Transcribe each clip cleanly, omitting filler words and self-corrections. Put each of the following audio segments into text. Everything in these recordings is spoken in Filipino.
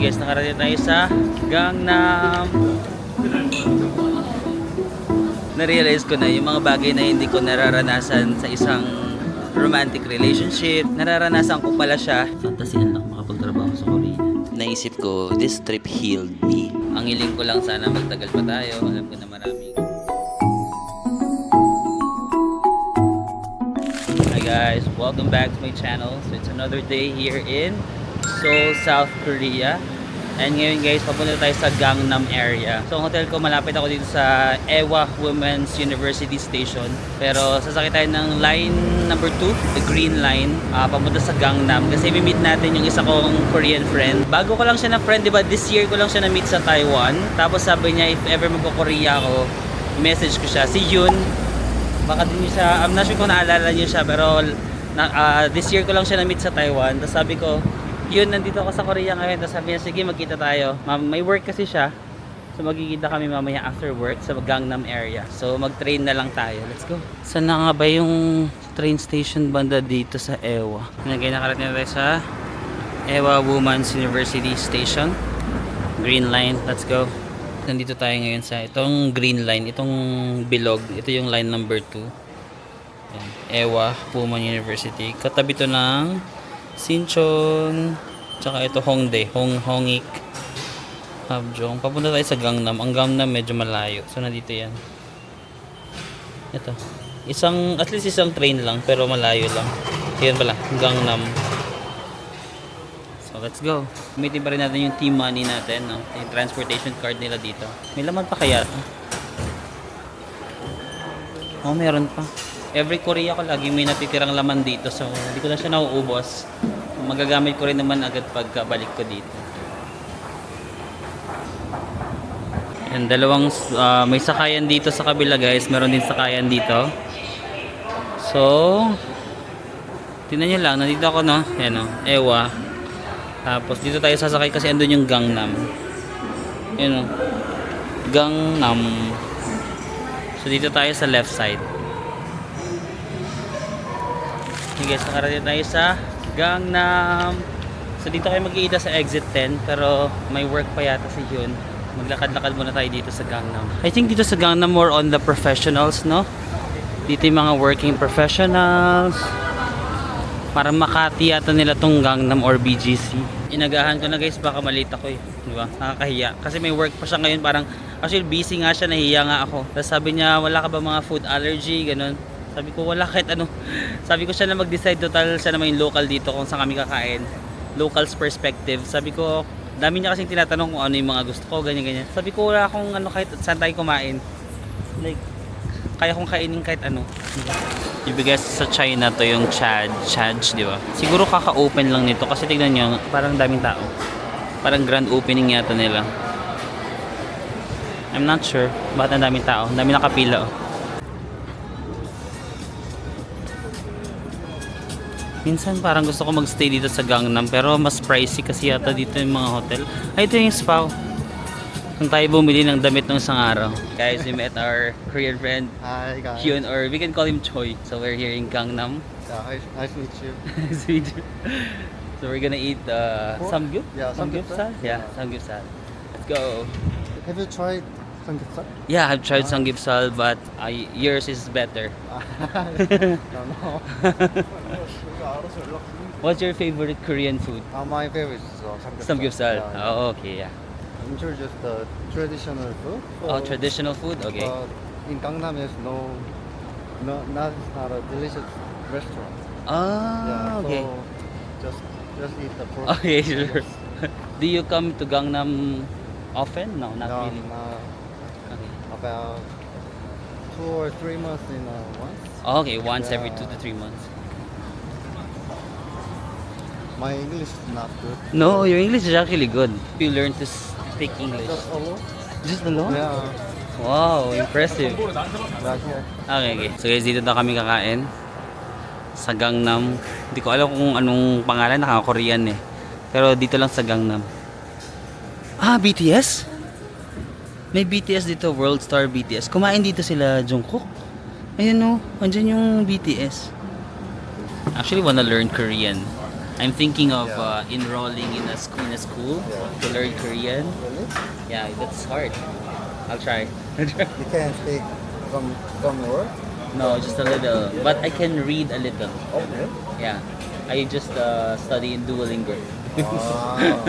guys, nakarating tayo sa Gangnam. Na-realize ko na yung mga bagay na hindi ko nararanasan sa isang romantic relationship. Nararanasan ko pala siya. Fantasiyan lang makapagtrabaho sa Korea. Naisip ko, this trip healed me. Ang hiling ko lang sana magtagal pa tayo. Alam ko na maraming. Hi guys, welcome back to my channel. So it's another day here in Seoul, South Korea. And ngayon guys, papunta tayo sa Gangnam area. So ang hotel ko, malapit ako dito sa Ewha Women's University Station. Pero sasakay tayo ng line number 2, the green line, papunta sa Gangnam. Kasi i-meet natin yung isa kong Korean friend. Bago ko lang siya na friend, diba? This year ko lang siya na-meet sa Taiwan. Tapos sabi niya, if ever magko-Korea ako, message ko siya. Si Yun, baka din niyo siya, I'm not sure kung naalala niyo siya, pero this year ko lang siya na-meet sa Taiwan. Tapos sabi ko, Yun, nandito ako sa Korea ngayon. Tapos sabi niya, sige, magkita tayo. May work kasi siya. So magkikita kami mamaya after work sa Gangnam area. So mag-train na lang tayo. Let's go. Saan na nga ba yung train station banda dito sa Ewha? Ngayon nakarating na tayo sa Ewha Women's University Station. Green line. Let's go. Nandito tayo ngayon sa itong green line. Itong bilog. Ito yung line number 2. Yan. Ewha Women's University. Katabi to ng Sinchon, tsaka ito Hongdae, Hongik, Habjong. Papunta tayo sa Gangnam. Ang Gangnam medyo malayo. So nandito yan. Ito. At least isang train lang, pero malayo lang. Yan pala, Gangnam. So let's go. Gamitin pa rin natin yung team money natin, no? Yung transportation card nila dito. May laman pa kaya? Oh, meron pa. Every Korea ko lagi may natitirang laman dito, so hindi ko na siya nauubos. Magagamit ko rin naman agad pagkabalik ko dito. Yan, dalawang may sakayan dito sa kabila guys, meron din sakayan dito. So tingnan nyo lang, nandito ako, no? Yan, no? Ewha. Tapos dito tayo sasakay kasi andun yung Gangnam. Yan, no? Gangnam. So dito tayo sa left side. Okay guys, nakarating tayo sa Gangnam. So dito kayo mag-iida sa exit 10, pero may work pa yata si Hyun. Maglakad-lakad muna tayo dito sa Gangnam. I think dito sa Gangnam more on the professionals, no? Dito yung mga working professionals. Parang Makati yata nila tong Gangnam or BGC. Inagahan ko na guys, baka malita ko eh. Diba? Nakakahiya. Kasi may work pa siya ngayon, parang actually busy nga siya, nahiya nga ako. Tapos sabi niya, wala ka ba mga food allergy, ganun. Sabi ko wala kahit ano. Sabi ko siya na mag-decide, total siya naman yung local dito kung saan kami kakain. Locals perspective. Sabi ko, dami niya kasing tinatanong kung ano yung mga gusto ko, ganyan-ganyan. Sabi ko wala akong ano kahit saan tayo kumain. Like, kaya kong kainin kahit ano. Ibigay sa China to yung Chaj, di ba? Siguro kaka-open lang nito kasi tignan nyo, parang daming tao. Parang grand opening yata nila. I'm not sure. Bakit ang daming tao? Ang daming nakapila oh. Minsan parang gusto ko magstay dito sa Gangnam pero mas pricey kasi yata dito yung mga hotel. Ay, ito yung spa. Kung tayo bumili ng damit ng isang araw. Guys, we met our Korean friend. Hi guys. Hyun, or we can call him Choi. So we're here in Gangnam. Yeah, nice to meet you. Sweet. So we're gonna eat samgyup? Yeah, Samgyeopsal? Yeah, samgyeopsal. Let's go. Have you tried samgyeopsal? Yeah, I've tried samgyeopsal, but yours is better. No. What's your favorite Korean food? My favorite is samgyeopsal. Samgyeopsal. Yeah, Oh, okay, yeah. introduce the traditional food. Oh, traditional food? Okay. In Gangnam is not a delicious restaurant. Ah, okay. So just eat the food. Okay, sure. Do you come to Gangnam often? No, not No, really. Okay. about 2 or 3 months in once. Okay, once every Yeah. 2 to 3 months. My English is not good. No, your English is actually good. You learn to speak English. Just alone. Just alone? Yeah. Wow, impressive. Right here. Okay. So guys, dito na kami kakain sa Gangnam. Hindi ko alam kung anong pangalan, naka-Korean eh. Pero dito lang sa Gangnam. Ah, BTS? May BTS dito, World Star BTS. Kumain dito sila Jungkook. Ayun no, andyan yung BTS. Actually wanna learn Korean. I'm thinking of Yeah. enrolling in a school Yeah. to learn Korean. Really? Yeah, that's hard. I'll try. You can speak from the word? No, just a little. But I can read a little. Oh, really? Yeah. I just study in Duolingo. Ah.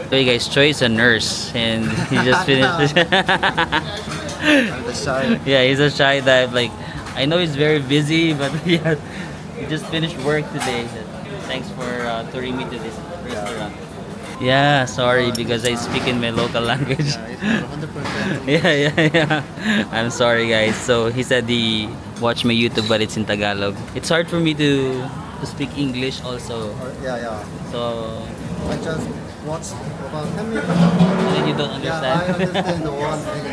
So you guys, Choi is a nurse and he just finished. I'm the shy. Yeah, he's a shy type. Like, I know he's very busy, but yeah, he just finished work today. Thanks for touring me to this restaurant. Yeah, sorry because I speak in my local language. Yeah, it's not 100%. Yeah. I'm sorry, guys. So he said he watched my YouTube, but it's in Tagalog. It's hard for me to speak English also. Yeah. So I just watched about 10 minutes. and then you don't Yeah, understand. I understand the one thing.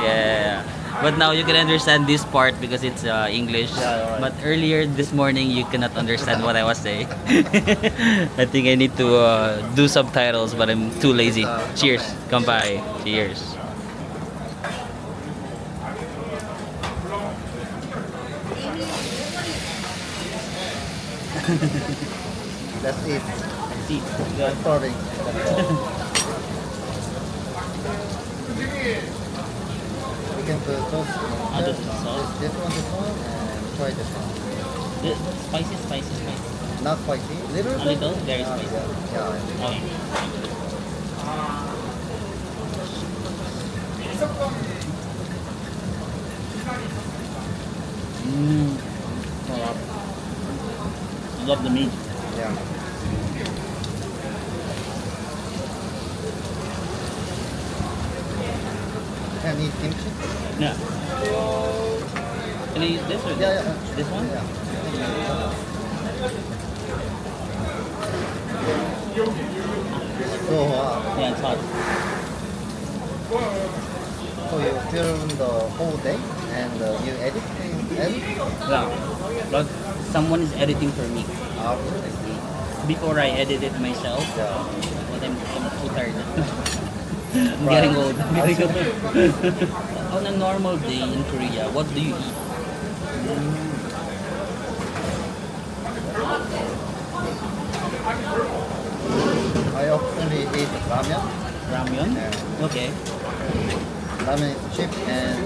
Yeah. But now you can understand this part because it's English. Yeah, right. But earlier this morning you cannot understand what I was saying. I think I need to do subtitles, but I'm too lazy. Cheers. Kampai. Cheers. That's it. See. I'm starting. We can put those. This is sauce. This one, and try this one. Spicy. Not spicy. Little. A little? Very Yeah, spicy. Yeah. Okay. Mmm. I love the meat. Yeah. Can I eat kimchi? Yeah. Can I use this or this? Yeah. This one? Yeah. So, Yeah, it's hot. so you film the whole day and you edit? Yeah. But someone is editing for me. Okay. Before I edit it myself, Yeah. but I'm too tired. I'm Right. getting old. On a normal day in Korea, what do you eat? I often eat ramen. Ramyun? Yeah. Okay. Ramen is cheap and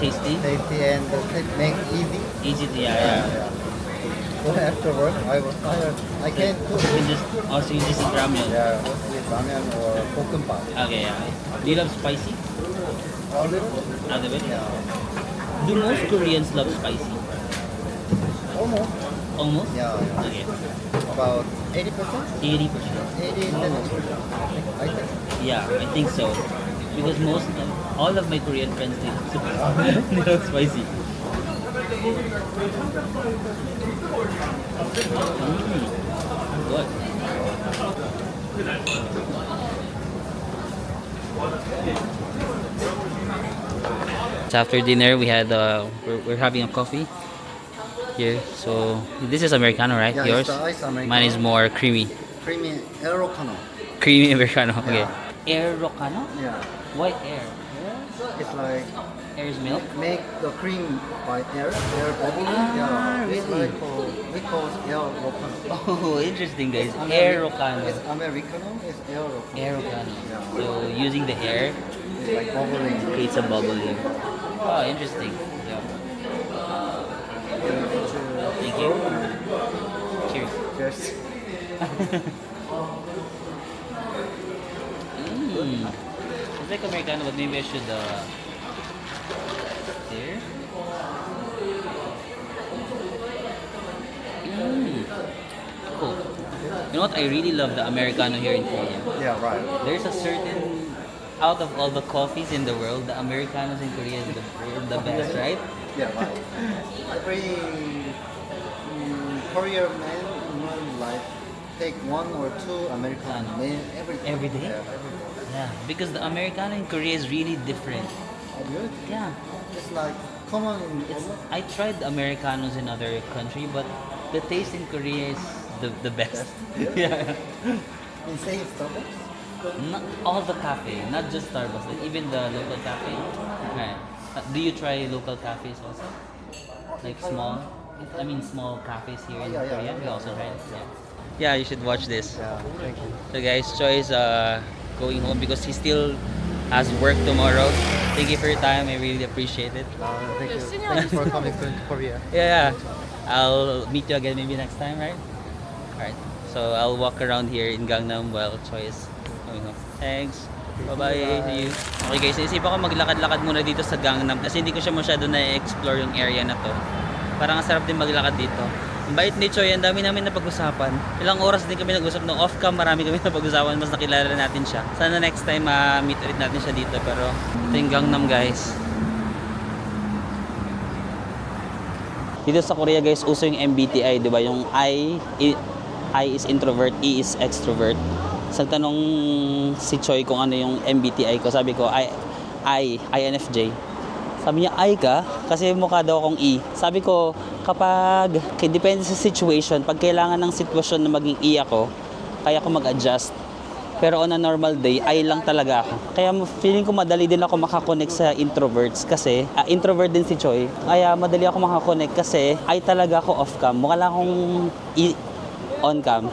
Tasty? tasty and it makes easy. Easy to, yeah. Yeah. So after work, I was tired. I can't cook. Also, you just eat ramyun? Yeah, mostly ramen or kokumbap. Okay, yeah. Do you love spicy? A little? A little bit? Yeah. Do most Koreans love spicy? Almost. Almost? Yeah. Okay. About 80%? 80%. 80, 70%. I think. Yeah, I think so. Because all of my Korean friends they love spicy. Good. So after dinner, we're having a coffee here. So this is Americano, right? Yeah, Yours? it's the ice Americano. Mine is more creamy. Creamy Aerocano. Creamy Americano. Okay. Yeah. Air Rocano? Yeah. Why air? It's like Air is milk? make the cream by air bubbling. Ah, It's really? like we call it Aerocano. Oh, interesting, guys. Air Rocano. It's Americano, it's Aerocano. Air Rocano. Yeah. So using the air It's like bubbling. creates a bubbling. Oh, interesting. Yeah. Thank you. Cheers. Cheers. Mm. It's like Americano, but maybe I should there. Mm. Cool. You know what? I really love the Americano here in Korea. Yeah, right. There's a certain out of all the coffees in the world, the Americanos in Korea is the best, right? Yeah, right. Every Korean man like take one or two American men Every day? Yeah, every day. Yeah, because the Americano in Korea is really different. Oh, good. Yeah. It's like common in It's, almost I tried Americanos in other country, but the taste in Korea is the best. Yeah. in same Starbucks. Not all the cafe, not just Starbucks, like even the local cafe. Right. Do you try local cafes also? Like small? I mean, small cafes here in Yeah, yeah, Korea. We yeah. also tried it. Yeah, you should watch this. Yeah, thank you. So guys, Choi is going home because he still has work tomorrow. Thank you for your time. I really appreciate it. Thank you. Thank you for coming to Korea. Yeah, I'll meet you again maybe next time, right? Alright. So I'll walk around here in Gangnam while Choi is going home. Thanks. Bye-bye. See you. Okay guys, naisipan ko maglakad-lakad muna dito sa Gangnam kasi hindi ko siya masyado na-explore yung area na to. Parang ang sarap din maglakad dito. Ang bait ni Choi, ang dami namin napag-usapan. Ilang oras din kami nag-usap. No, off-cam, marami kami napag-usapan. Mas nakilala natin siya. Sana next time meet ulit natin siya dito. Pero ito yung Gangnam guys. Dito sa Korea guys, uso yung MBTI, di ba? Yung I is introvert, E is extrovert. Sa tanong si Choi kung ano yung MBTI ko, sabi ko, INFJ. Sabi niya, I ka? Kasi mukha daw akong E. Sabi ko, kapag, depende sa situation, pag kailangan ng sitwasyon na maging E ako, kaya ko mag-adjust. Pero on a normal day, I lang talaga ako. Kaya feeling ko madali din ako makakonect sa introverts kasi, introvert din si Choi. Kaya madali ako makakonect kasi, I talaga ako off-cam. Mukha lang akong E on-cam.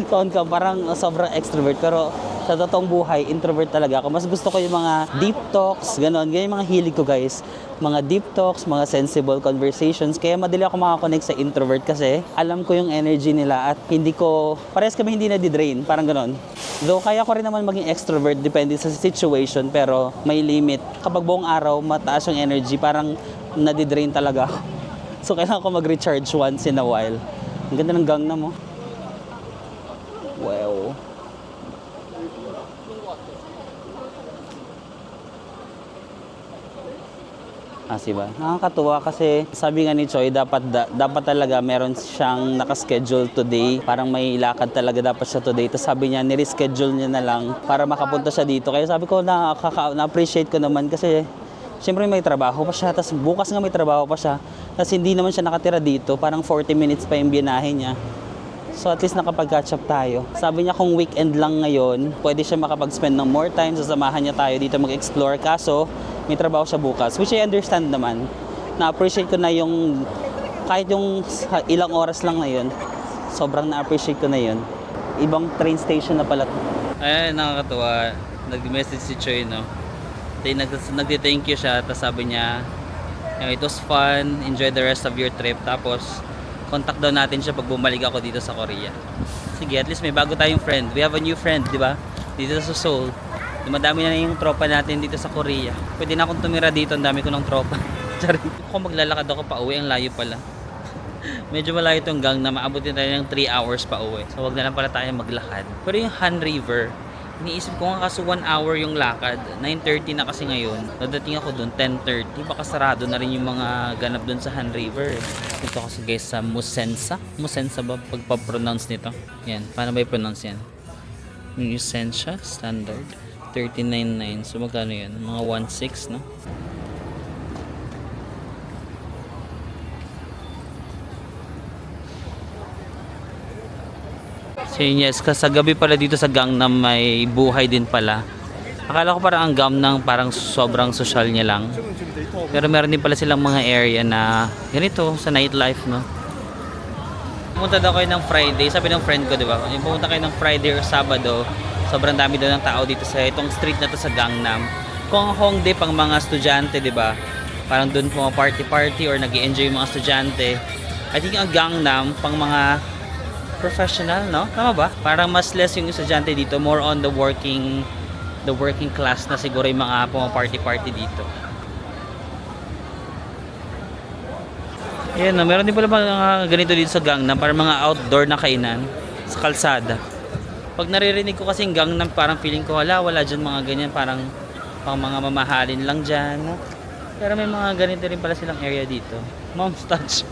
So on-cam, parang sobrang extrovert. Pero sa totoong buhay, introvert talaga ako. Mas gusto ko yung mga deep talks, gano'n. Ganyan yung mga hilig ko guys. Mga deep talks, mga sensible conversations. Kaya madali ako makakonect sa introvert kasi alam ko yung energy nila at hindi ko, parehas kami hindi na-drain. Parang gano'n. Though kaya ko rin naman maging extrovert depende sa situation pero may limit. Kapag buong araw mataas yung energy, parang na-drain talaga ako. So kailangan ko mag-recharge once in a while. Ang ganda ng Gangnam mo. Wow. Diba? Nakakatuwa kasi sabi nga ni Choi, dapat talaga meron siyang nakaschedule today. Parang may lakad talaga dapat siya today. Tapos sabi niya, nireschedule niya na lang para makapunta siya dito. Kaya sabi ko, na-appreciate ko naman kasi siyempre may trabaho pa siya. Tapos bukas nga may trabaho pa siya. Tapos hindi naman siya nakatira dito. Parang 40 minutes pa yung binahe niya. So at least nakapag-catch up tayo. Sabi niya kung weekend lang ngayon, pwede siya makapag-spend ng more time. Sasamahan niya tayo dito mag-explore. Kaso, may trabaho siya bukas. Which I understand naman. Na-appreciate ko na yung, kahit yung ilang oras lang na yun, sobrang na-appreciate ko na yun. Ibang train station na pala. Ay, nakakatuwa. Nag-message si Choi, no? Nagti-thank you siya. Tapos sabi niya, it was fun. Enjoy the rest of your trip. Tapos, contact daw natin siya pag bumalik ako dito sa Korea. Sige, at least may bago tayong friend. We have a new friend, di ba? Dito sa Seoul. Dumadami na yung tropa natin dito sa Korea. Pwede na akong tumira dito, ang dami ko ng tropa. Charing. Kung maglalakad ako pa uwi, ang layo pala. Medyo malayo itong Gangnam, maabutin tayo ng 3 hours pa uwi. So wag na lang pala tayo maglakad. Pero yung Han River, iniisip ko nga kaso 1 hour yung lakad. 9:30 na kasi ngayon. Nadating ako doon 10:30. Baka sarado na rin yung mga ganap doon sa Han River. Ito kasi guys sa Musensa. Musensa ba pagpa-pronounce nito? Yan, paano ba i-pronounce yan? Musensa standard 39.9. So magkano yan? Mga 1.6, no? So yes, sa gabi pala dito sa Gangnam may buhay din pala. Akala ko parang ang Gangnam parang sobrang social niya lang. Pero meron din pala silang mga area na ganito sa nightlife, no? Pumunta daw kayo ng Friday, sabi ng friend ko, di ba? Yung pumunta kayo ng Friday or Sabado, sobrang dami daw ng tao dito sa itong street na to sa Gangnam. Kung ang Hongdae pang mga estudyante, di ba? Parang doon po mga party or nag-i-enjoy yung mga estudyante. I think ang Gangnam pang mga professional, no? Tama ba? Parang mas less yung estudyante dito, more on the working class na siguro yung mga party dito. Ayan, no? Meron din pala mga ganito dito sa Gangnam, parang mga outdoor na kainan sa kalsada. Pag naririnig ko kasi yung Gangnam, parang feeling ko wala dyan mga ganyan, parang pang mga mamahalin lang dyan, no? Pero may mga ganito rin pala silang area dito. Mom's Touch.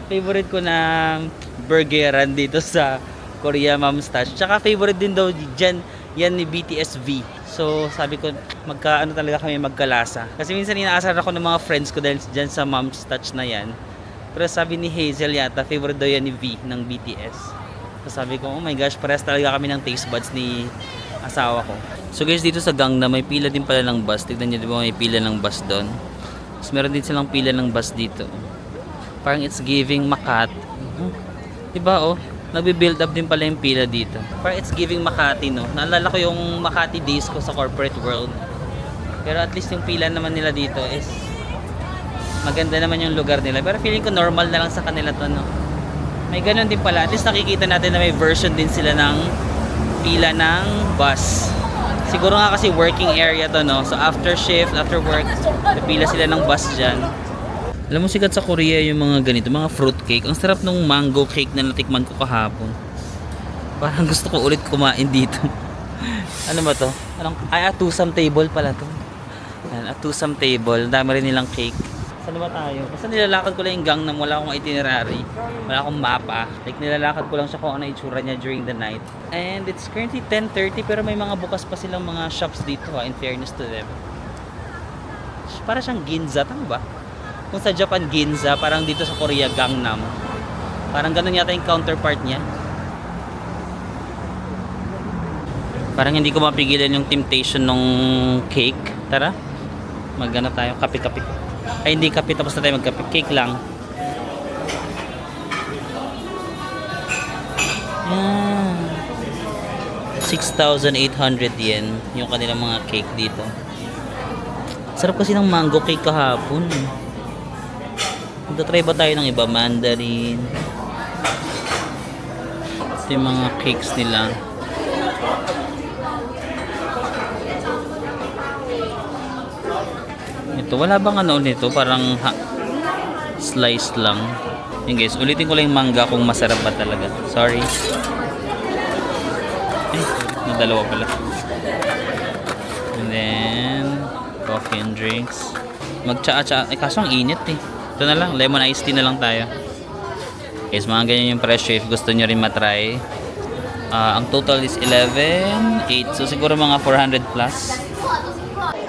Favorite ko na burgeran dito sa Korea, Mom's Touch. Tsaka favorite din daw dyan, yan ni BTS V. So sabi ko, talaga kami magkalasa. Kasi minsan inaasar ako ng mga friends ko dahil dyan sa Mom's Touch na yan. Pero sabi ni Hazel yata, favorite daw yan ni V ng BTS. So sabi ko, oh my gosh, parehas talaga kami ng taste buds ni asawa ko. So guys, dito sa Gangnam may pila din pala ng bus. Tignan nyo, di ba may pila ng bus doon. Tapos meron din silang pila ng bus dito. Parang it's giving Makati. Diba oh? Nagbe-build up din pala yung pila dito. Parang it's giving Makati, no? Naalala ko yung Makati days ko sa corporate world. Pero at least yung pila naman nila dito is maganda naman yung lugar nila. Pero feeling ko normal na lang sa kanila to, no? May ganun din pala. At least nakikita natin na may version din sila ng pila ng bus. Siguro nga kasi working area to, no? So after shift, after work, pila sila ng bus dyan. Alam mo, sikat sa Korea yung mga ganito, mga fruit cake. Ang sarap nung mango cake na natikman ko kahapon. Parang gusto ko ulit kumain dito. Ano ba to? Atusam table pala to. Ayan, atusam table. Dami rin nilang cake. Saan ba tayo? Basta nilalakad ko lang yung Gangnam. Wala akong itinerary. Wala akong mapa. Like nilalakad ko lang siya kung ano itsura niya during the night. And it's currently 10:30 pero may mga bukas pa silang mga shops dito, in fairness to them. Para siyang Ginza, tama ba? Kung sa Japan Ginza, parang dito sa Korea Gangnam. Parang ganun yata yung counterpart niya. Parang hindi ko mapigilan yung temptation nung cake. Tara, magana tayo, kape-kape. Ay hindi kape, tapos na tayo magkape. Cake lang. Yan. 6,800 yen yung kanilang mga cake dito. Sarap kasi ng mango cake kahapon. Magta-try ba tayo ng iba? Mandarin. Ito yung mga cakes nila. Ito, wala bang ano nito? Parang slice lang. Yung guys, ulitin ko lang yung manga kung masarap ba talaga. Sorry. Nadalawa pala. And then, coffee and drinks. Magtsaa-tsaa. Kaso ang init eh. Ito na lang, lemon iced tea na lang tayo. Guys, mga ganyan yung presyo if gusto nyo rin matry. Ang total is 11.8. So siguro mga 400 plus.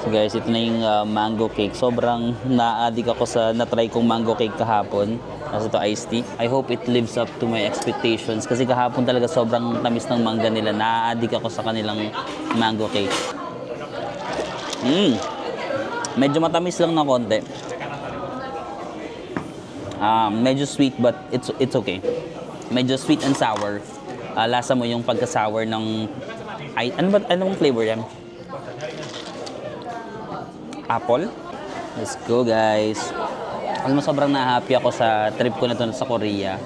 So guys, ito na yung mango cake. Sobrang na-addict ako sa na-try kong mango cake kahapon. Kasi ito iced tea. I hope it lives up to my expectations. Kasi kahapon talaga sobrang tamis ng mangga nila. Na-addict ako sa kanilang mango cake. Medyo matamis lang na konti. Medyo sweet but it's okay. Medyo sweet and sour. Lasa mo yung pagka-sour ng anong flavor yan? Apple? Let's go guys. Alam mo, sobrang na-happy ako sa trip ko na to sa Korea.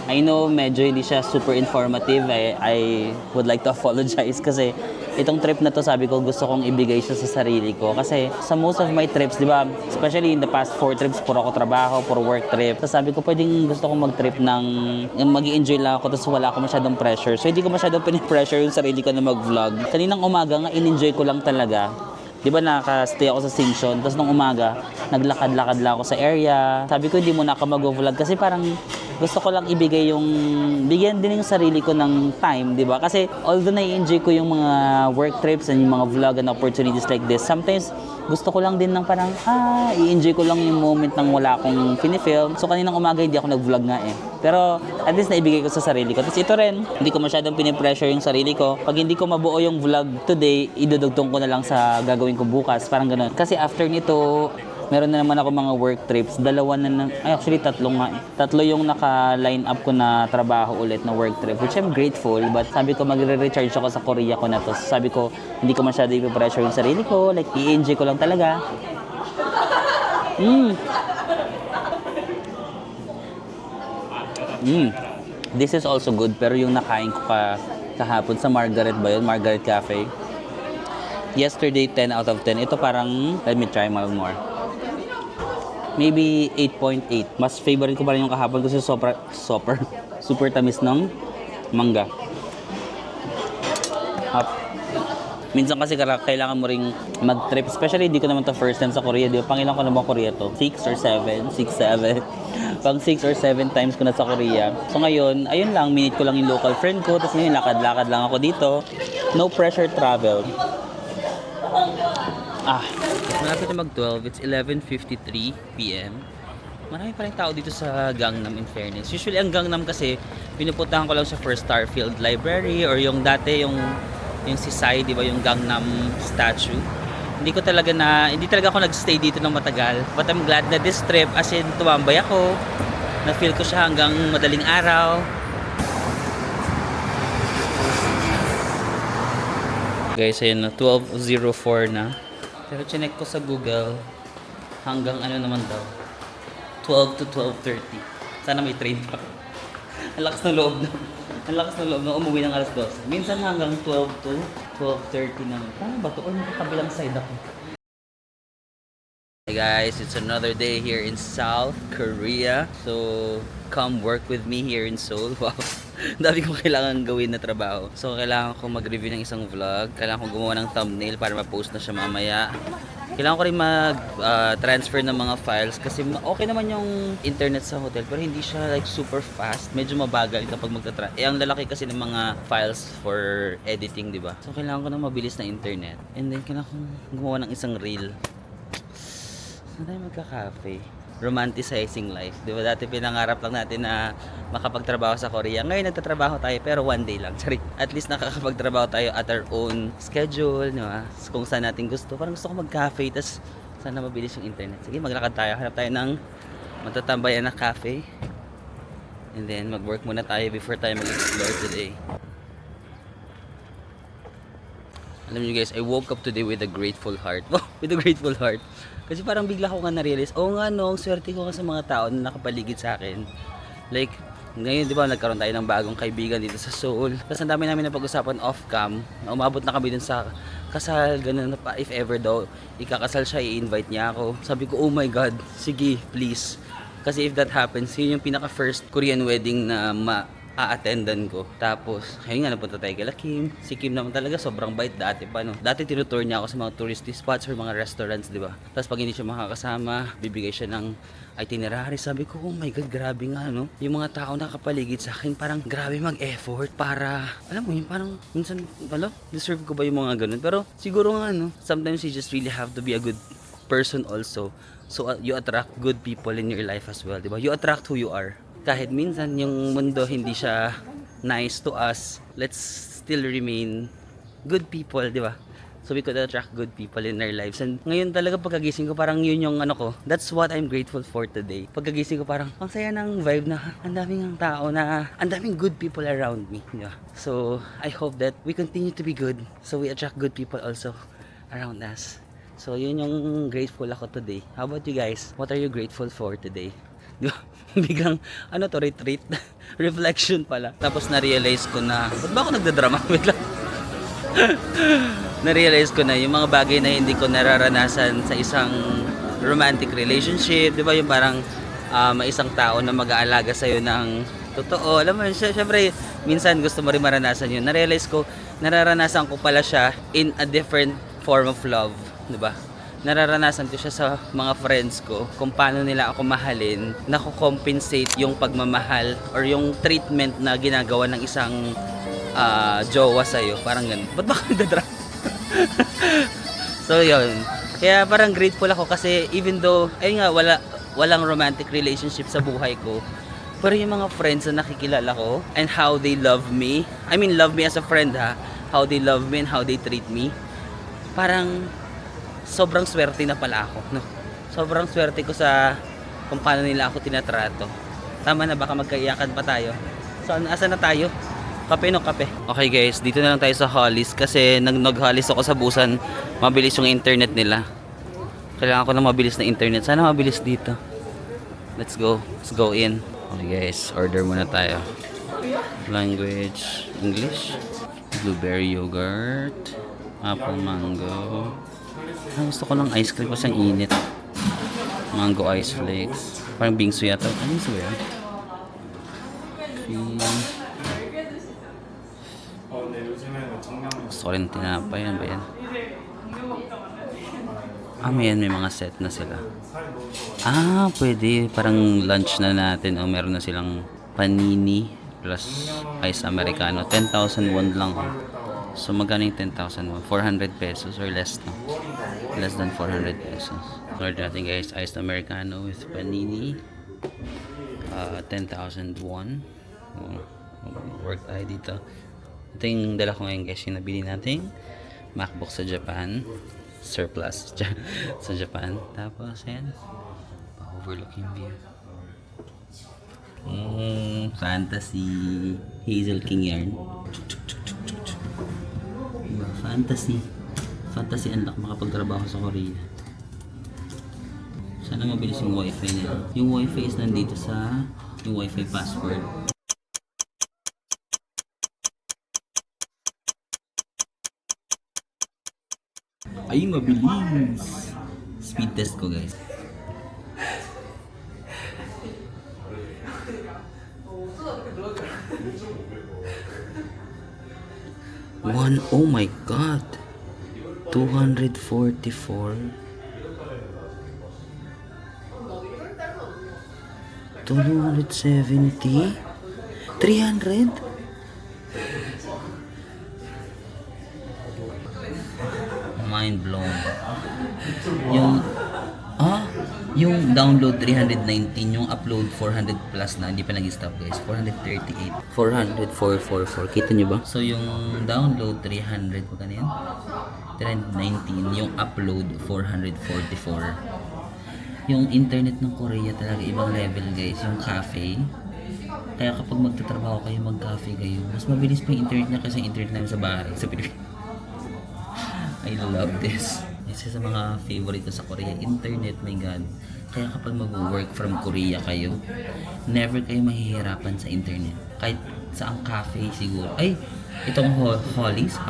I know medyo hindi siya super informative. I would like to apologize kasi itong trip na to, sabi ko gusto kong ibigay siya sa sarili ko. Kasi sa most of my trips, di ba, especially in the past 4 trips, puro ako trabaho, puro work trip. So sabi ko, pwedeng gusto kong mag-trip ng mag-i-enjoy lang ako, tapos wala ako masyadong pressure. So hindi ko masyadong pinipressure yung sarili ko na mag-vlog. Kaninang umaga nga, in-enjoy ko lang talaga. Di ba nakastay ako sa Simson, tapos nung umaga, naglakad-lakad lang ako sa area. Sabi ko, hindi muna ako mag-vlog kasi parang gusto ko lang ibigay bigyan din yung sarili ko ng time, di ba? Kasi although na-enjoy ko yung mga work trips and yung mga vlog and opportunities like this, sometimes gusto ko lang din ng parang, i-enjoy ko lang yung moment nang wala akong pinifilm. So kaninang umaga hindi ako nag-vlog nga eh. Pero at least naibigay ko sa sarili ko. Tapos ito rin, hindi ko masyadong pinipressure yung sarili ko. Pag hindi ko mabuo yung vlog today, idudugtong ko na lang sa gagawin ko bukas. Parang ganun. Kasi after nito, meron na naman ako mga work trips. Actually tatlo nga. Tatlo yung naka-line up ko na trabaho ulit na work trip. Which I'm grateful. But sabi ko magre-recharge ako sa Korea ko na to. So, sabi ko hindi ko masyado i-pressure yung sarili ko. Like i-enjoy ko lang talaga. This is also good. Pero yung nakain ko kahapon sa Margaret ba yun? Margaret Cafe. Yesterday 10 out of 10. Ito parang, let me try one more. Maybe 8.8. Mas favorite ko pa rin yung kahapon kasi super tamis ng mangga. Minsan kasi kailangan mo ring mag-trip. Especially hindi ko naman to first time sa Korea. Di ba? Pangilan ko naman Korea to? 6 or 7? 6, 7. Pang 6 or 7 times ko na sa Korea. So ngayon, ayun lang. Minute ko lang yung local friend ko. Tapos ngayon, lakad-lakad lang ako dito. No pressure travel. Malapit na mag-12. It's 11:53 p.m. Marami pa rin tao dito sa Gangnam, in fairness. Usually ang Gangnam kasi, pinupuntahan ko lang sa First Starfield Library or yung dati yung si Sai, di ba, yung Gangnam statue. Hindi talaga ako nagstay dito ng matagal. But I'm glad na this trip, as in tumambay ako, Na-feel ko siya hanggang madaling araw. Guys, ayun na, 12:04 na. Pero chinek ko sa Google, hanggang ano naman daw, 12 to 12:30. Sana may train pa. Ang lakas ng loob na. Ang lakas ng loob na umuwi ng alas 12. Minsan hanggang 12 to 12:30 naman. Paano ba ito? Or kabilang side ako. Hey guys, it's another day here in South Korea. So, come work with me here in Seoul. Wow. Dami kong kailangan gawin na trabaho. So, kailangan ko mag-review ng isang vlog. Kailangan ko gumawa ng thumbnail para ma-post na siya mamaya. Kailangan ko rin mag-transfer ng mga files kasi okay naman yung internet sa hotel pero hindi siya like super fast. Medyo mabagal kapag ang lalaki kasi ng mga files for editing, di ba? So, kailangan ko ng mabilis na internet. And then, kailangan kong gumawa ng isang reel. Saan tayo magka-cafe? Romanticizing life. Di ba dati pinangarap lang natin na makapagtrabaho sa Korea. Ngayon nagtatrabaho tayo pero one day lang. Sorry. At least nakakapagtrabaho tayo at our own schedule. Di ba? Kung saan natin gusto. Parang gusto ko mag-cafe. Tapos sana mabilis yung internet. Sige, maglakad tayo. Hanap tayo ng matatambayan na cafe. And then mag-work muna tayo before tayo mag-explore today. Alam niyo guys, I woke up today with a grateful heart. With a grateful heart. Kasi parang bigla ko nga na-realize, nga no, ang swerte ko nga sa mga tao na nakapaligid sa akin. Like, ngayon di ba nagkaroon tayo ng bagong kaibigan dito sa Seoul. Tapos ang dami namin na pag-usapan off-cam. Umabot na kami dun sa kasal, ganun na pa. If ever daw, ikakasal siya, i-invite niya ako. Sabi ko, oh my God, sige, please. Kasi if that happens, yun yung pinaka-first Korean wedding na a-attendan ko. Tapos, ayun nga, napunta tayo kay Kim. Si Kim naman talaga, sobrang bait dati pa, no? Dati tinutour niya ako sa mga touristy spots or mga restaurants, di ba? Tapos pag hindi siya makakasama, bibigay siya ng itinerary. Sabi ko, oh my God, grabe nga, no? Yung mga tao nakapaligid sa akin, parang grabe mag-effort para, alam mo yun, parang minsan, deserve ko ba yung mga ganun? Pero siguro nga, no? Sometimes you just really have to be a good person also. So, you attract good people in your life as well, di ba? You attract who you are. Kahit minsan yung mundo hindi siya nice to us, let's still remain good people, di ba? So we could attract good people in our lives. And ngayon talaga pagkagising ko, parang yun yung ano ko. That's what I'm grateful for today. Pagkagising ko parang, ang saya ng vibe na ang daming tao na, ang daming good people around me. Di ba? So I hope that we continue to be good. So we attract good people also around us. So yun yung grateful ako today. How about you guys? What are you grateful for today? Di ba? Biglang, retreat. Reflection pala. Tapos na-realize ko na, ba't ba ako nagdadrama? Wait lang. Na-realize ko na yung mga bagay na hindi ko nararanasan sa isang romantic relationship. Di ba yung parang may isang tao na mag-aalaga sa'yo ng totoo. Alam mo, syempre, minsan gusto mo rin maranasan yun. Na-realize ko, nararanasan ko pala siya in a different form of love. Di ba? Nararanasan ko siya sa mga friends ko kung paano nila ako mahalin, nako-compensate yung pagmamahal or yung treatment na ginagawa ng isang jowa sa'yo. Parang ganun. Ba't ba ako nagdadrama? So yun. Kaya parang grateful ako kasi even though, ayun nga, walang romantic relationship sa buhay ko, pero yung mga friends na nakikilala ko and how they love me, I mean love me as a friend ha, how they love me and how they treat me, parang sobrang swerte na pala ako, no? Sobrang swerte ko sa kung paano nila ako tinatrato. Tama na, baka magkaiyakan pa tayo. So, asa na tayo? Kape no, kape. Okay guys, dito na lang tayo sa Hollies kasi nag-Hollies ako sa Busan. Mabilis yung internet nila. Kailangan ko ng mabilis na internet. Sana mabilis dito. Let's go. Let's go in. Okay guys, order muna tayo. Language, English. Blueberry yogurt. Apple mango. Gusto ko ng ice cream kasi ang init. Mango ice flakes. Parang bingsu yata. Ano bingsu ba yan? Gusto ko rin tinapay. Yan ba yan? May mga set na sila. Pwede. Parang lunch na natin. Meron na silang panini plus ice americano. 10,000 won lang. So magkano yung 10,000 won? 400 pesos or less na. Less than 400 pesos. Order natin guys, iced americano with panini. 10,000 won. Work tayo dito. Ito yung dala ko ngayon guys, yung nabili natin MacBook sa Japan. Surplus sa Japan. Tapos yan, overlooking view. Fantasy. Hazel King yarn. Diba? Fantasy. Fantasy unlock makapagtrabaho sa Korea. Sana mabilis yung wifi nila. Yung wifi is nandito sa yung wifi password. Ay, mabilis! Speed test ko, guys. Oh my god! 244. 270? 300? Mind blown. Yung download 319, yung upload 400 plus na, hindi pa nag-stop guys. 438. 444. Kita nyo ba? So yung download 300, magkano yan? 319, yung upload 444. Yung internet ng Korea talaga ibang level guys, yung cafe. Kaya kapag magtatrabaho kayo, mag-cafe kayo, mas mabilis pa yung internet niya kasi yung internet namin sa bahay, sa Pilipinas. I love this. Isa sa mga favorite ko sa Korea, internet, my god. Kaya kapag mag-work from Korea kayo, never kayo mahihirapan sa internet. Kahit saang cafe siguro. Ay, itong Hollies.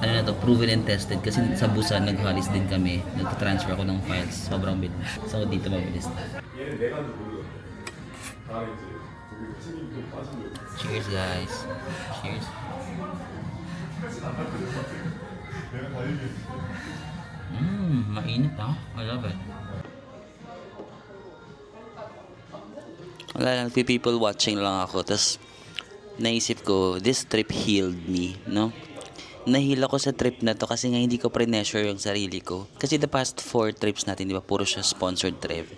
Ano na to, proven and tested. Kasi sa Busan, nag-Hollies din kami. Nag-transfer ako ng files. Sobrang bilis. So, dito mabilis na. Cheers, guys. Cheers. Mainit ha? I love it. Wala lang, people watching lang ako. Tapos, naisip ko, this trip healed me, no? Nahila ko sa trip na to kasi nga hindi ko pre-measure yung sarili ko. Kasi the past 4 trips natin, di ba, puro siya sponsored trip.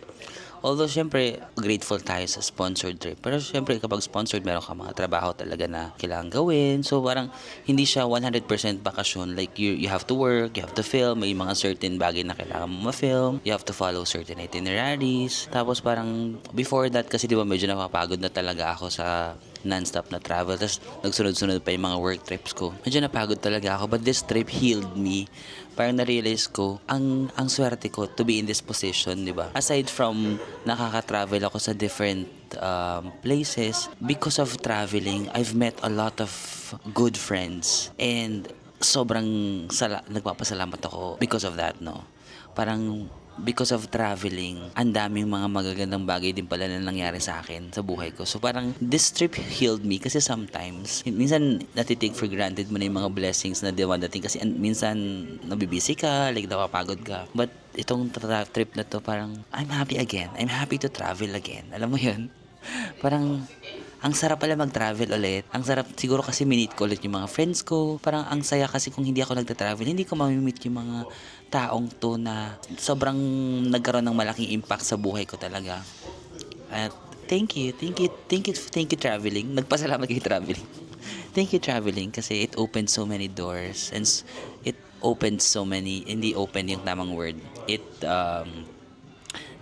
Although, syempre, grateful tayo sa sponsored trip. Pero, syempre, kapag sponsored, meron ka mga trabaho talaga na kailangan gawin. So, parang, hindi siya 100% bakasyon. Like, you have to work, you have to film, may mga certain bagay na kailangan mo ma-film. You have to follow certain itineraries. Tapos, parang, before that, kasi di ba, medyo napapagod na talaga ako sa non-stop na travel. Tapos, nagsunod-sunod pa yung mga work trips ko. Medyo napagod talaga ako. But this trip healed me. Parang na-realize ko, ang swerte ko to be in this position, di ba? Aside from nakaka-travel ako sa different places, because of traveling, I've met a lot of good friends. And sobrang nagpapasalamat ako because of that, no? Parang because of traveling, ang daming mga magagandang bagay din pala na nangyari sa akin sa buhay ko. So parang this trip healed me kasi sometimes, minsan natitake for granted mo na yung mga blessings na dumadating kasi minsan nabibisi ka, like napapagod ka. But itong trip na to parang I'm happy again. I'm happy to travel again. Alam mo yun? Parang ang sarap pala mag-travel ulit. Ang sarap, siguro kasi minit ko ulit yung mga friends ko. Parang ang saya kasi kung hindi ako nagta-travel, hindi ko mamimit yung mga taong to na sobrang nagkaroon ng malaking impact sa buhay ko talaga. At thank you traveling. Nagpasalamat kay traveling. Thank you traveling kasi it opened so many doors and it opened so many, hindi open yung tamang word.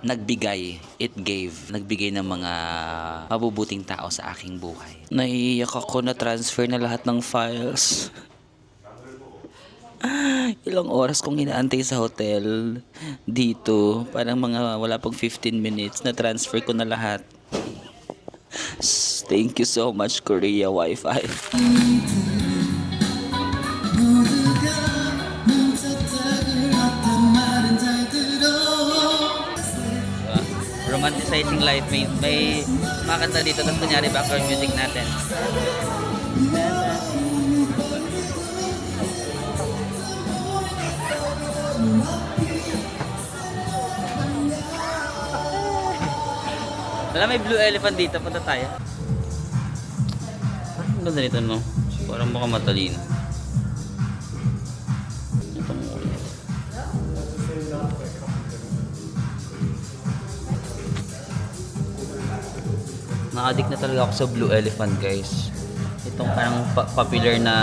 Nagbigay ng mga mabubuting tao sa aking buhay. Naiiyak ako na transfer na lahat ng files. Ilang oras kong inaantay sa hotel dito. Parang mga wala pang 15 minutes na transfer ko na lahat. Thank you so much, Korea Wi-Fi. Romanticizing life, may makanta dito tapos kunyari background music natin. Alam, may blue elephant dito, punta tayo. Parang ganda nito, no? Parang mukhang matalino. Itong ulit. Na-addict na talaga ako sa blue elephant, guys. Itong parang popular na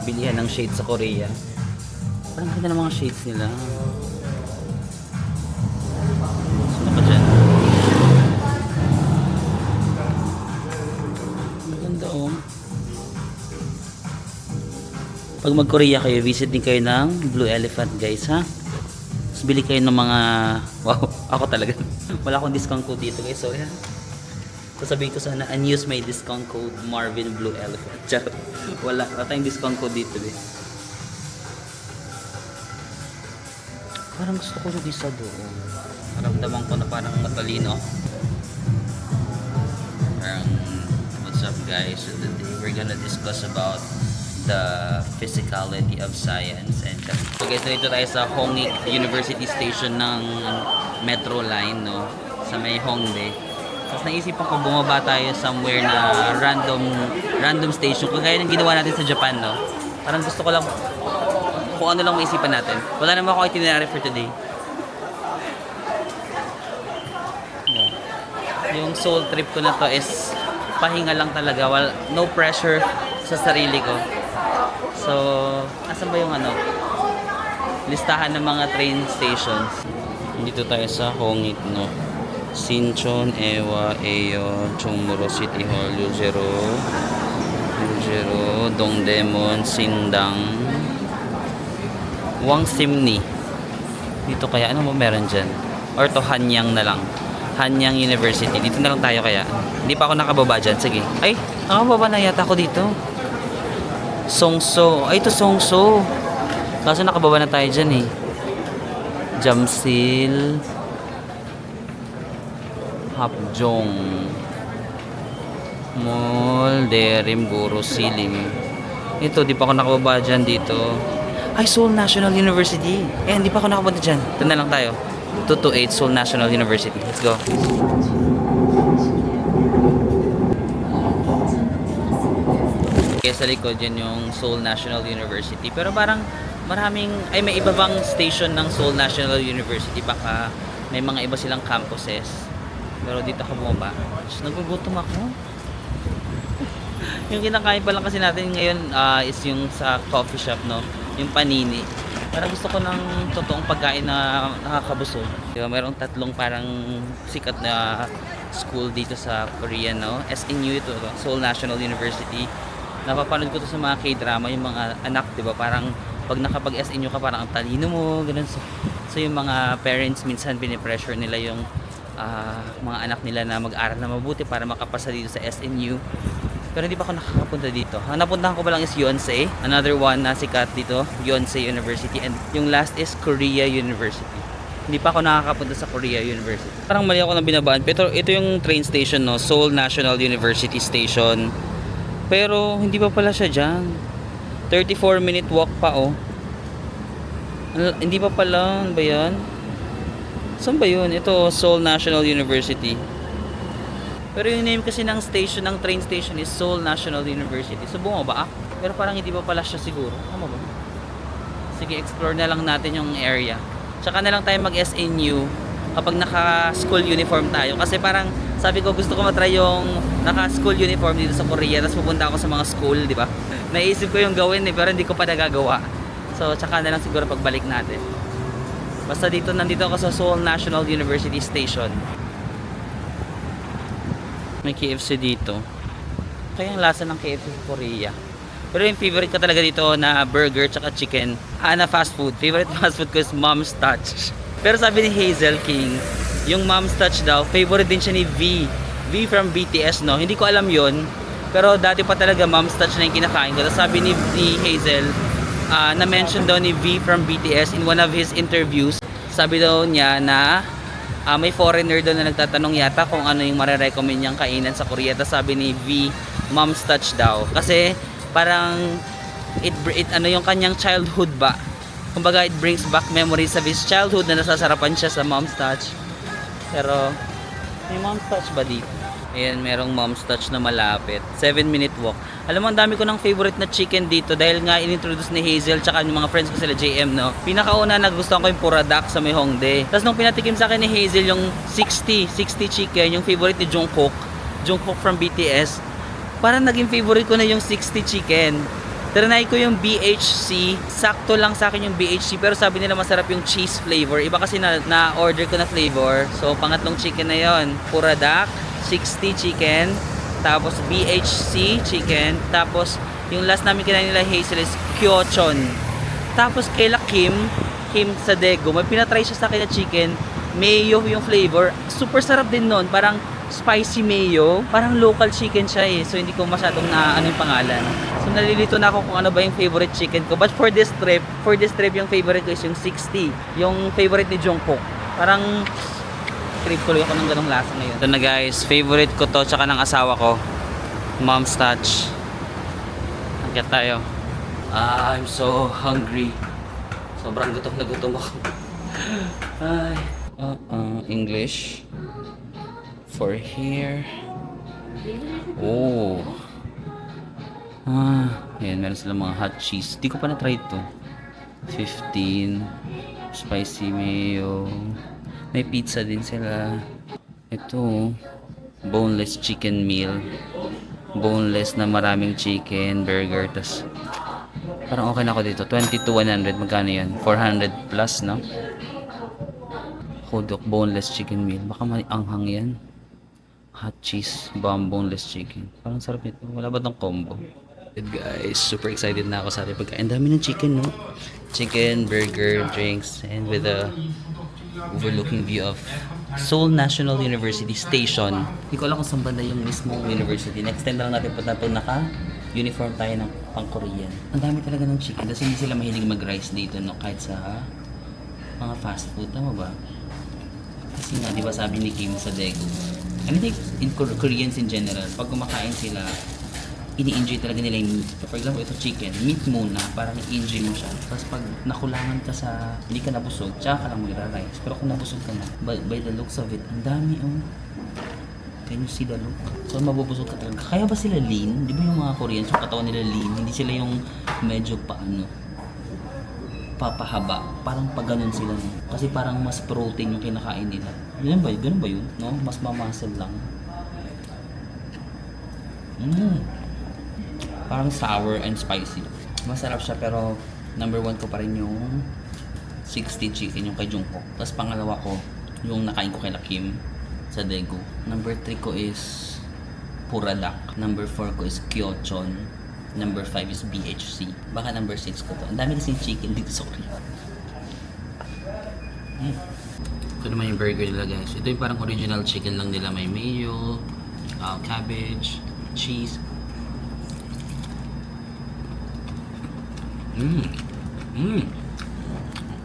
bilihan ng shades sa Korea. Parang ganda ng mga shades nila. Sino pa dyan? Pag mag-Korea kayo, visit din kayo ng Blue Elephant guys ha. Tapos bili kayo ng mga, wow, ako talaga. Wala akong discount code dito guys, so yan. Sasabihin ko sana, unuse my discount code Marvin Blue Elephant. Charot. Wala tayong discount code dito eh. Parang gusto ko yung isa doon. Maramdaman ko na parang matalino. Parang, what's up guys? So today we're gonna discuss about the physicality of science. And so guys, dito tayo sa Hongik University Station ng Metro Line, no? Sa may Hongdae. Tapos naisipan ko bumaba tayo somewhere na random station. Kagaya ng ginawa natin sa Japan, no? Parang gusto ko lang kung ano lang maisipan natin. Wala naman ako itinerary for today. Yeah. Yung soul trip ko na to is pahinga lang talaga. No pressure sa sarili ko. So, asan ba yung ano? Listahan ng mga train stations. Dito tayo sa Hongik, no? Sinchon, Ewa, Eyo, Chungmuro City Hall, Yujiro, Dongdaemun, Sindang, Wangsimni. Dito kaya, ano mo meron dyan? Or to Hanyang na lang. Hanyang University. Dito na lang tayo kaya. Hindi pa ako nakababa dyan. Sige. Ay, nakababa na yata ako dito. Songso. Ay, ito Songso. Kaso nakababa na tayo dyan eh. Jamsil. Hapjong. Mall, Derim, Guro, Silim. Ito, di pa ako nakababa dyan dito. Ay, Seoul National University. Eh, hindi pa ako nakapunta dyan. Ito na lang tayo. 228 Seoul National University. Let's go. Okay, sa likod yan yung Seoul National University. Pero parang may iba bang station ng Seoul National University. Baka may mga iba silang campuses. Pero dito ako bumaba. Nagugutom ako. Yung kinakain pa lang kasi natin ngayon is yung sa coffee shop, no? Yung panini. Parang gusto ko ng totoong pagkain na nakakabusog. Diba, mayroong tatlong parang sikat na school dito sa Korea, no? SNU ito, Seoul National University. Napapanood ko to sa mga K-drama, yung mga anak, diba? Parang pag nakapag-SNU ka, parang ang talino mo, ganun. So yung mga parents minsan pinipressure nila yung mga anak nila na mag-aral na mabuti para makapasa dito sa SNU. Pero hindi pa ako nakakapunta dito. Ang napuntahan ko pa lang is Yonsei. Another one na sikat dito, Yonsei University. And yung last is Korea University. Hindi pa ako nakakapunta sa Korea University. Parang mali ako ng binabaan. Pero ito yung train station, no? Seoul National University Station. Pero hindi pa pala siya dyan. 34-minute walk pa, oh. Hindi pa pala. Ano ba yan? Saan ba yun? Ito, Seoul National University. Pero yung name kasi ng station, ng train station is Seoul National University. So bumaba ako. Pero parang hindi pa pala siya siguro. Tama ba? Sige, explore na lang natin yung area. Tsaka na lang tayo mag-SNU kapag naka-school uniform tayo. Kasi parang sabi ko gusto ko matry yung naka-school uniform dito sa Korea. Tapos pupunta ako sa mga school, di ba? Naisip ko yung gawin pero hindi ko pa nagagawa. So tsaka na lang siguro pagbalik natin. Basta nandito ako sa Seoul National University Station. May KFC dito. Kaya ang lasa ng KFC sa Korea. Pero yung favorite ko talaga dito na burger tsaka chicken. Na fast food. Favorite fast food ko is Mom's Touch. Pero sabi ni Hazel King, yung Mom's Touch daw, favorite din siya ni V. V from BTS, no? Hindi ko alam yon. Pero dati pa talaga Mom's Touch na yung kinakain ko. Tapos sabi ni Hazel, na-mention daw ni V from BTS in one of his interviews. Sabi daw niya na may foreigner doon na nagtatanong yata kung ano yung marirecommend niyang kainan sa Korea. Tapos sabi ni V, Mom's Touch daw. Kasi parang it ano yung kanyang childhood ba. Kumbaga it brings back memories of his childhood na nasasarapan siya sa Mom's Touch. Pero may Mom's Touch ba dito? Ayan, merong Mom's Touch na malapit. 7-minute walk. Alam mo, ang dami ko ng favorite na chicken dito dahil nga inintroduce ni Hazel tsaka yung mga friends ko sila JM, no? Pinakauna nagustuhan ko yung Puradak sa may Hongdae. Tapos nung pinatikim sa akin ni Hazel yung 60 chicken, yung favorite ni Jungkook from BTS, parang naging favorite ko na yung 60 chicken. Trinay ko yung BHC, sakto lang sa akin yung BHC pero sabi nila masarap yung cheese flavor. Iba kasi na order ko na flavor. So pangatlong chicken na yon, Puradak 60 chicken, tapos BHC chicken, tapos Yung last namin kinain nila Hazel is Kyochon. Tapos kaila Kim sa Daegu, may pinatry siya sa akin na chicken. Mayo yung flavor. Super sarap din nun. Parang spicy mayo. Parang local chicken siya eh. So hindi ko masyadong ano yung pangalan. So nalilito na ako kung ano ba yung favorite chicken ko. But for this trip yung favorite ko is yung 60. Yung favorite ni Jungkook. Parang crave tuloy ako ng ganong lasa ngayon. Ito na guys, favorite ko to tsaka ng asawa ko. Mom's Touch. Nagyat tayo. I'm so hungry. Sobrang gutom na gutom ako. Ay. English. For here. Oh. Ayan, meron silang mga hot cheese. Di ko pa na-try ito. 15. Spicy mayo. May pizza din sila. Ito, boneless chicken meal. Boneless na maraming chicken, burger, tas parang okay na ako dito. 22,100, magkano yan? 400 plus, no? Hodok, boneless chicken meal. Baka may anghang yan. Hot cheese, boneless chicken. Parang sarap nito. Wala ba itong combo? Good guys, super excited na ako sa ating pagkain. Ang dami ng chicken, no? Chicken, burger, drinks, and with a overlooking view of Seoul National University Station. Hindi ko alam kung saan banda yung mismo university. Next time na lang natin punta pag naka-uniform tayo ng pang-Korean. Ang dami talaga ng chicken. Kasi hindi sila mahilig mag-rice dito, no? Kahit sa mga fast food. Tama ba? Kasi nga, di ba sabi ni Kim sa Daegu, I think in Koreans in general, pag kumakain sila, ini-enjoy talaga nila yung meat. For example, ito chicken, meat muna, parang i-enjoy mo siya. Tapos pag nakulangan ka sa, hindi ka nabusog, tsaka ka lang magra-rice. Pero kung nabusog ka na, by the looks of it, ang dami oh. Can you see the look? So mabubusog ka talaga. Kaya ba sila lean? Di ba yung mga Koreans, yung katawan nila lean? Hindi sila yung medyo papahaba. Parang pag ganun sila. No? Kasi parang mas protein yung kinakain nila. Ganun ba yun? No? Mas mamasal lang. Parang sour and spicy. Masarap siya pero number 1 ko pa rin yung 60 chicken yung kay Jungkook. Tapos pangalawa ko yung nakain ko kay Kim sa Daegu. Number 3 ko is Puralak. Number 4 ko is Kyochon. Number 5 is BHC. Baka number 6 ko to. Ang dami kasing chicken dito sa Korea. Ito naman yung burger nila guys. Ito yung parang original chicken lang nila. May mayo, cabbage, cheese.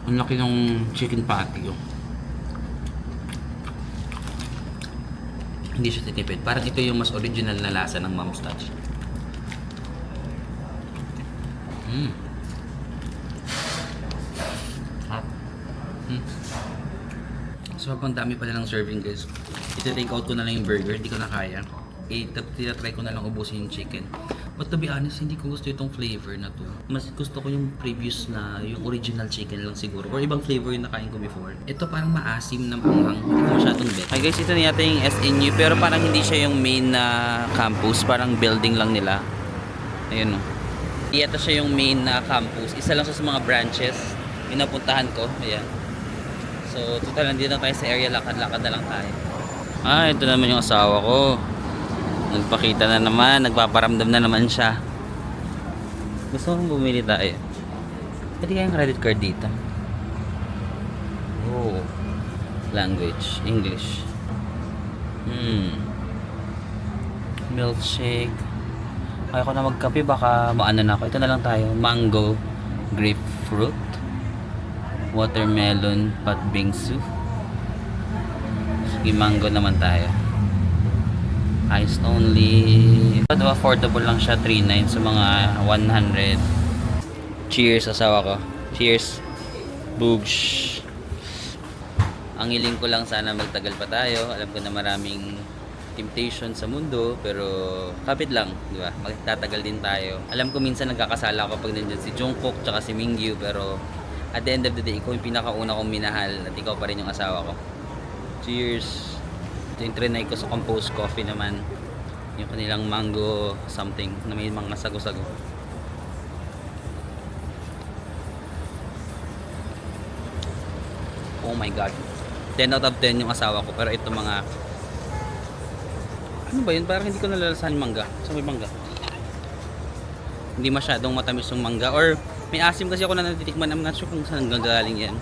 Ang laki ng chicken patty oh. Hindi siya titipid. Parang ito yung mas original na lasa ng Mom's Touch. So ang dami pala ng serving guys. Ito-take out ko na lang yung burger. Hindi ko na kaya. Try ko na lang ubusin yung chicken. But to be honest, hindi ko gusto itong flavor na to. Mas gusto ko yung previous na, yung original chicken lang siguro. Or ibang flavor yung nakain ko before. Ito parang maasim na manghang. Hindi ko masyadong bet. Hi guys, ito na yata yung SNU. Pero parang hindi siya yung main na campus. Parang building lang nila. Ayun o. Yata siya yung main na campus. Isa lang siya sa mga branches. Yung napuntahan ko. Ayan. So, total nandito na tayo sa area. Lakad-lakad na lang tayo. Ito naman yung asawa ko. Nagpakita na naman, nagpaparamdam na naman siya. Gusto mong bumili tayo? Pwede kayong credit card dito. Oh. Language, English. Milkshake. Kaya ko na magkape, baka maano na ako. Ito na lang tayo. Mango, grapefruit, watermelon, pat bingsu. Sige, mango naman tayo. Ice only. Ito affordable lang siya, 3.9 sa mga 100. Cheers asawa ko. Cheers. Boogs. Ang hiling ko lang sana magtagal pa tayo. Alam ko na maraming temptation sa mundo, pero kapit lang, di ba? Magtatagal din tayo. Alam ko minsan nagkakasala ako pag nandiyan si Jungkook tsaka si Mingyu, pero at the end of the day, ikaw yung pinakauna kong minahal at ikaw pa rin yung asawa ko. Cheers. Ito yung trinay ko sa Compose Coffee naman. Yung kanilang mango something na may mga sago-sago. Oh my god. 10 out of 10 yung asawa ko. Pero ito mga... Ano ba yun? Parang hindi ko nalalasahan yung mangga. Saan may mangga? Hindi masyadong matamis yung mangga. Or may asim kasi ako na natitikman. I'm not sure kung saan gagaling yan.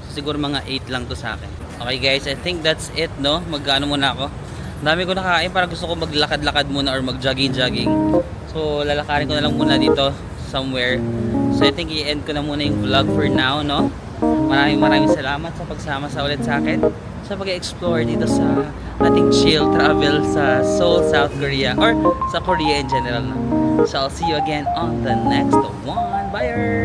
So, siguro mga 8 lang to sa akin. Okay guys, I think that's it, no? Mag-ano muna ako. Dami ko nakain para gusto ko maglakad-lakad muna or mag-jogging-jogging. So lalakarin ko na lang muna dito somewhere. So I think i-end ko na muna yung vlog for now, no? Maraming salamat sa pagsama sa ulit sa akin sa pag-explore dito sa ating chill travel sa Seoul, South Korea or sa Korea in general. No? So I'll see you again on the next one. Bye!